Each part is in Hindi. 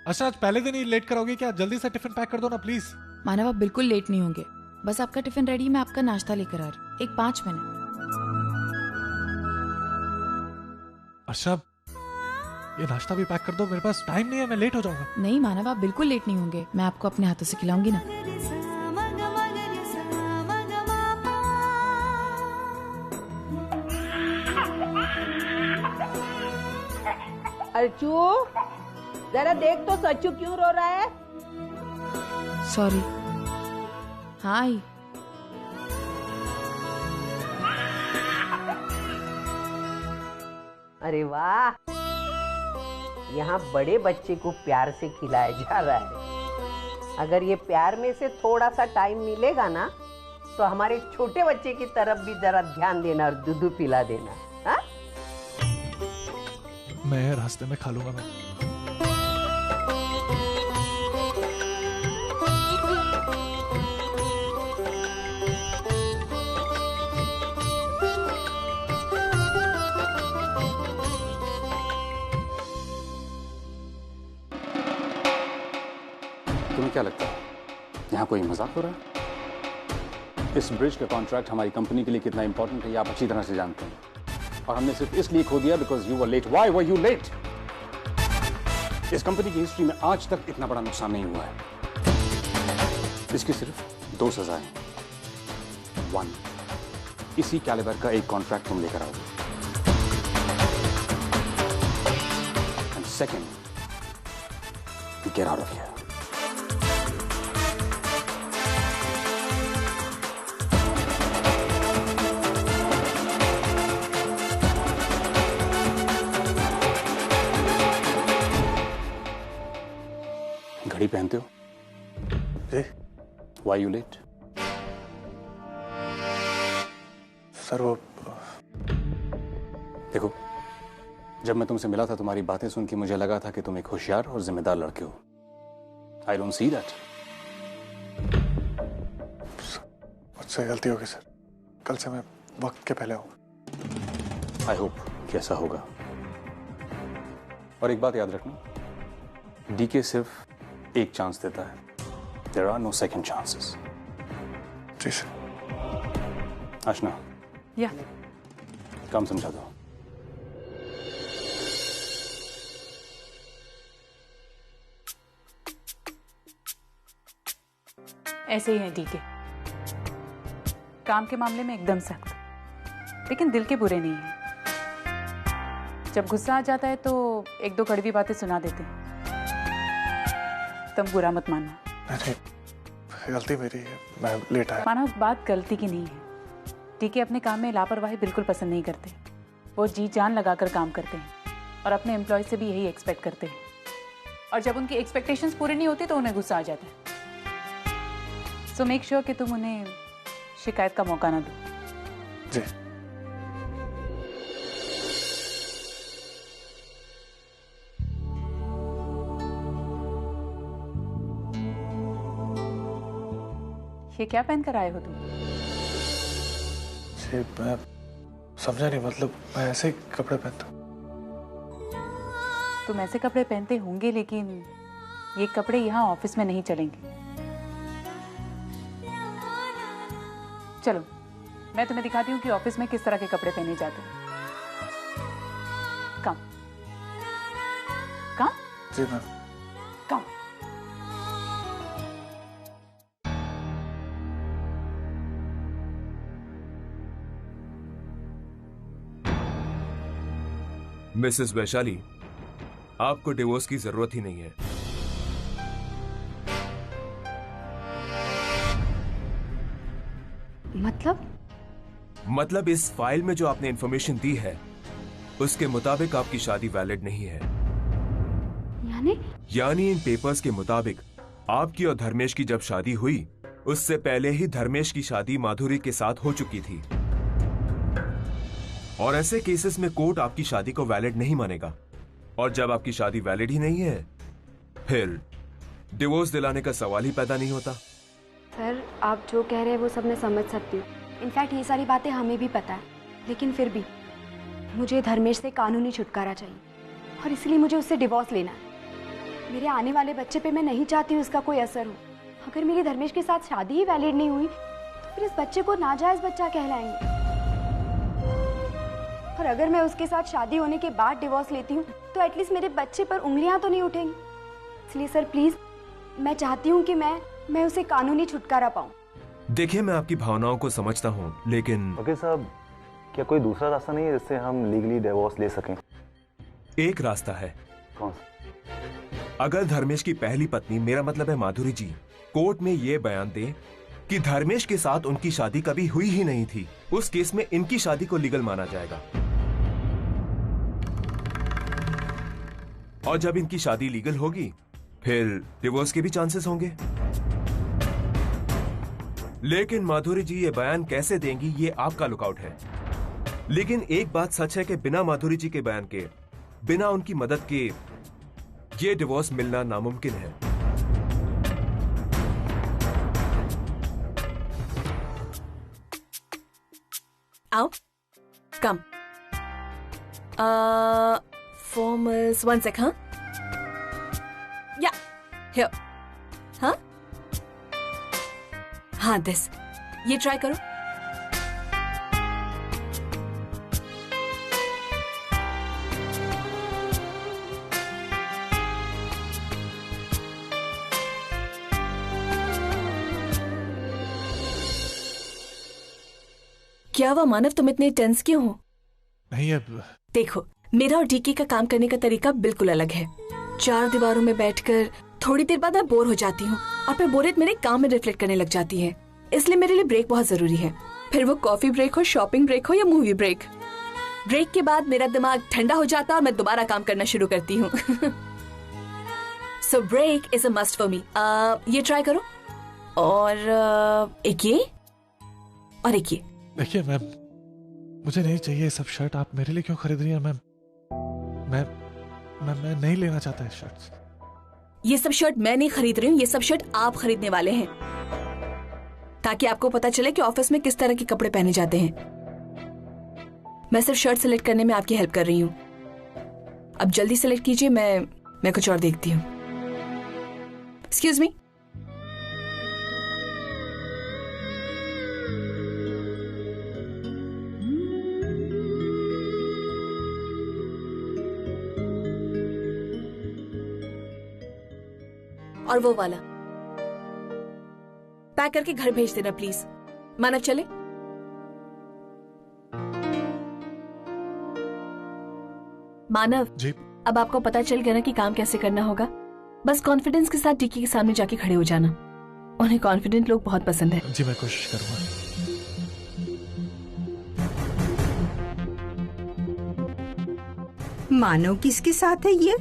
अच्छा आज पहले दिन ही लेट कराओगे क्या? जल्दी से टिफिन पैक कर दो ना प्लीज। मानव आप बिल्कुल लेट नहीं होंगे, बस आपका टिफिन रेडी, मैं आपका नाश्ता लेकर आ रही हूँ। एक 5 मिनट। अच्छा ये नाश्ता भी पैक कर दो, मेरे पास टाइम नहीं है, मैं लेट हो जाऊंगा। नहीं मानव आप बिल्कुल लेट नहीं होंगे, मैं आपको अपने हाथों से खिलाऊंगी ना। अर्चू जरा देख तो सच्चू क्यों रो रहा है? सॉरी। हाँ आई। अरे वाह, यहाँ बड़े बच्चे को प्यार से खिलाया जा रहा है। अगर ये प्यार में से थोड़ा सा टाइम मिलेगा ना तो हमारे छोटे बच्चे की तरफ भी जरा ध्यान देना और दूध पिला देना। हाँ? मैं रास्ते में खा लूंगा। मैं तुम्हें क्या लगता है यहाँ कोई मजाक हो रहा है? इस ब्रिज का कॉन्ट्रैक्ट हमारी कंपनी के लिए कितना इंपॉर्टेंट है ये आप अच्छी तरह से जानते हैं, और हमने सिर्फ इसलिए खो दिया because you were late. Why were you late? इस कंपनी की हिस्ट्री में आज तक इतना बड़ा नुकसान नहीं हुआ है। इसकी सिर्फ 2 सजाएं हैं। 1, इसी कैलिबर का एक कॉन्ट्रैक्ट तुम लेकर आओगे, and second, get out of here. घड़ी पहनते हो? जी। Why you late? सर वो देखो, जब मैं तुमसे मिला था तुम्हारी बातें सुन के मुझे लगा था कि तुम एक होशियार और जिम्मेदार लड़के हो। I don't see that. मुझसे गलती होगी सर, कल से मैं वक्त के पहले आऊंगा। I hope कि ऐसा होगा। और एक बात याद रखना, डीके सिर्फ एक चांस देता है। There are no second chances. जी सर। आशना, या काम समझा दो। ऐसे ही है डीके, काम के मामले में एकदम सख्त, लेकिन दिल के बुरे नहीं है। जब गुस्सा आ जाता है तो 1-2 कड़वी बातें सुना देते हैं। तुम बुरा मत मानना। नहीं, गलती मेरी है, मैं लेट आया। माना बात गलती की नहीं है। डीके अपने काम में लापरवाही बिल्कुल पसंद नहीं करते। वो जी जान लगाकर काम करते हैं और अपने एम्प्लॉय से भी यही एक्सपेक्ट करते हैं, और जब उनकी एक्सपेक्टेशंस पूरी नहीं होती तो उन्हें गुस्सा आ जाता है। सो मेक श्योर कि तुम उन्हें शिकायत का मौका ना दो। जी। ये क्या पहन कर आए हो तुम? जी मैं समझा नहीं, मतलब मैं ऐसे ही कपड़े पहनता हूँ। तुम ऐसे कपड़े पहनते होंगे, लेकिन ये कपड़े यहाँ ऑफिस में नहीं चलेंगे। चलो मैं तुम्हें दिखाती हूँ कि ऑफिस में किस तरह के कपड़े पहने जाते हैं। कम कम जी मैम। कम। मिसेस वैशाली, आपको डिवोर्स की जरूरत ही नहीं है। मतलब इस फाइल में जो आपने इंफॉर्मेशन दी है उसके मुताबिक आपकी शादी वैलिड नहीं है। यानी इन पेपर्स के मुताबिक आपकी और धर्मेश की जब शादी हुई उससे पहले ही धर्मेश की शादी माधुरी के साथ हो चुकी थी, और ऐसे केसेस में कोर्ट आपकी शादी को वैलिड नहीं मानेगा। और जब आपकी शादी वैलिड ही नहीं है फिर डिवोर्स दिलाने का सवाल ही पैदा नहीं होता। सर आप जो कह रहे हैं वो सब मैं समझ सकती हूँ, इनफैक्ट ये सारी बातें हमें भी पता है, लेकिन फिर भी मुझे धर्मेश से कानूनी छुटकारा चाहिए और इसलिए मुझे उससे डिवोर्स लेना है। मेरे आने वाले बच्चे पे मैं नहीं चाहती हूँ उसका कोई असर हो। अगर मेरी धर्मेश के साथ शादी ही वैलिड नहीं हुई तो फिर इस बच्चे को नाजायज बच्चा कहलाएंगे। और अगर मैं उसके साथ शादी होने के बाद डिवोर्स लेती हूँ तो एटलीस्ट मेरे बच्चे पर उंगलियां तो नहीं उठेंगी। इसलिए सर प्लीज, मैं चाहती हूँ कि मैं उसे कानूनी छुटकारा पाऊँ। देखिए, मैं आपकी भावनाओं को समझता हूँ, लेकिन ओके साहब, क्या कोई दूसरा रास्ता नहीं है जिससे हम लीगली डिवोर्स ले सकें? एक रास्ता है। कौन सा? अगर धर्मेश की पहली पत्नी, मेरा मतलब है माधुरी जी, कोर्ट में ये बयान दे कि धर्मेश के साथ उनकी शादी कभी हुई ही नहीं थी, उस केस में इनकी शादी को लीगल माना जाएगा। और जब इनकी शादी लीगल होगी फिर डिवोर्स के भी चांसेस होंगे। लेकिन माधुरी जी ये बयान कैसे देंगी, ये आपका लुकआउट है। लेकिन एक बात सच है कि बिना माधुरी जी के बयान के, बिना उनकी मदद के ये डिवोर्स मिलना नामुमकिन है। आओ, कम। फॉर्मल्स, 1 sec, हाँ? या, here, हाँ? हाँ, this, ये ट्राई करो। क्या हुआ मानव, तुम इतने टेंस क्यों हो? नहीं, अब देखो, मेरा और डीके का काम करने का तरीका बिल्कुल अलग है। 4 दीवारों में बैठकर थोड़ी देर बाद मैं बोर हो जाती हूँ और फिर बोरियत मेरे काम में रिफ्लेक्ट करने लग जाती है। इसलिए मेरे लिए ब्रेक बहुत जरूरी है, फिर वो कॉफी ब्रेक हो, शॉपिंग ब्रेक हो या मूवी ब्रेक। ब्रेक के बाद मेरा दिमाग ठंडा हो जाता है और मैं दोबारा काम करना शुरू करती हूँ। So break is a must for me. ये ट्राई करो, और एक ये, और एक ये। देखिए मैम, मुझे नहीं चाहिए सब शर्ट। आप मेरे लिए क्यों खरीद रही हैं मैम? मैं नहीं लेना चाहता है शर्ट्स। ये सब शर्ट मैं नहीं खरीद रही हूँ, ये सब शर्ट आप खरीदने वाले हैं, ताकि आपको पता चले कि ऑफिस में किस तरह के कपड़े पहने जाते हैं। मैं सिर्फ शर्ट सिलेक्ट करने में आपकी हेल्प कर रही हूँ। अब जल्दी सिलेक्ट कीजिए, मैं कुछ और देखती हूँ। Excuse me. और वो वाला पैक करके घर भेज देना प्लीज। मानव चले? मानव जी। अब आपको पता चल गया ना कि काम कैसे करना होगा। बस कॉन्फिडेंस के साथ डीके के सामने जाके खड़े हो जाना। उन्हें कॉन्फिडेंट लोग बहुत पसंद है। जी, मैं कोशिश करूंगा। मानव किसके साथ है ये?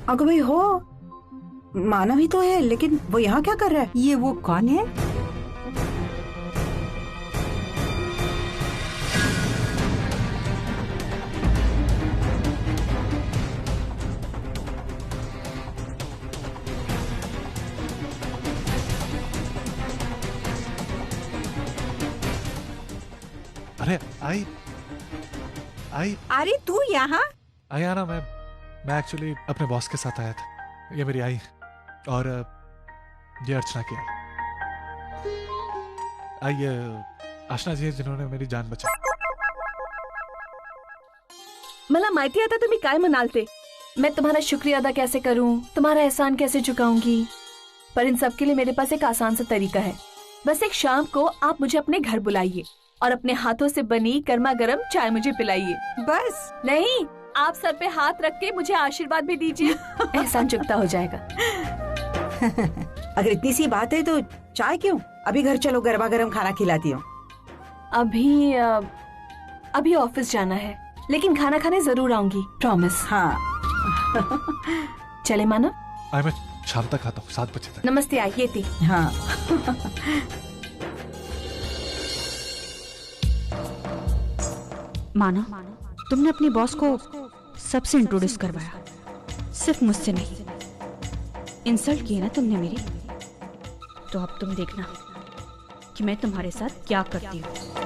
अगर भाई हो, मानव ही तो है, लेकिन वो यहाँ क्या कर रहा है? ये वो कौन है? अरे आई। अरे तू यहाँ? आया ना, मैं एक्चुअली अपने बॉस के साथ आया था। ये मेरी आई और ये अर्चना की आई आशना जी जिन्होंने मेरी जान बचाई। मला माहिती आता तुम्ही काय म्हणालते। मैं तुम्हारा शुक्रिया अदा कैसे करूं, तुम्हारा एहसान कैसे चुकाऊंगी, पर इन सब के लिए मेरे पास एक आसान सा तरीका है। बस एक शाम को आप मुझे अपने घर बुलाइए और अपने हाथों से बनी गर्मा गर्म चाय मुझे पिलाइए। बस? नहीं, आप सर पे हाथ रख के मुझे आशीर्वाद भी दीजिए। एहसान चुकता हो जाएगा। अगर इतनी सी बात है तो चाय क्यों? अभी घर चलो, गर्मा गर्म खाना खिलाती हूँ। अभी ऑफिस जाना है, लेकिन खाना खाने जरूर आऊंगी, प्रॉमिस। हाँ। चले मानव? मैं शाम तक आता हूँ, 7 बजे तक। नमस्ते, आइए थी। हाँ। मानव, तुमने अपने बॉस को सबसे इंट्रोड्यूस करवाया, सिर्फ मुझसे नहीं। इंसल्ट की ना तुमने मेरी, तो अब तुम देखना कि मैं तुम्हारे साथ क्या करती हूँ।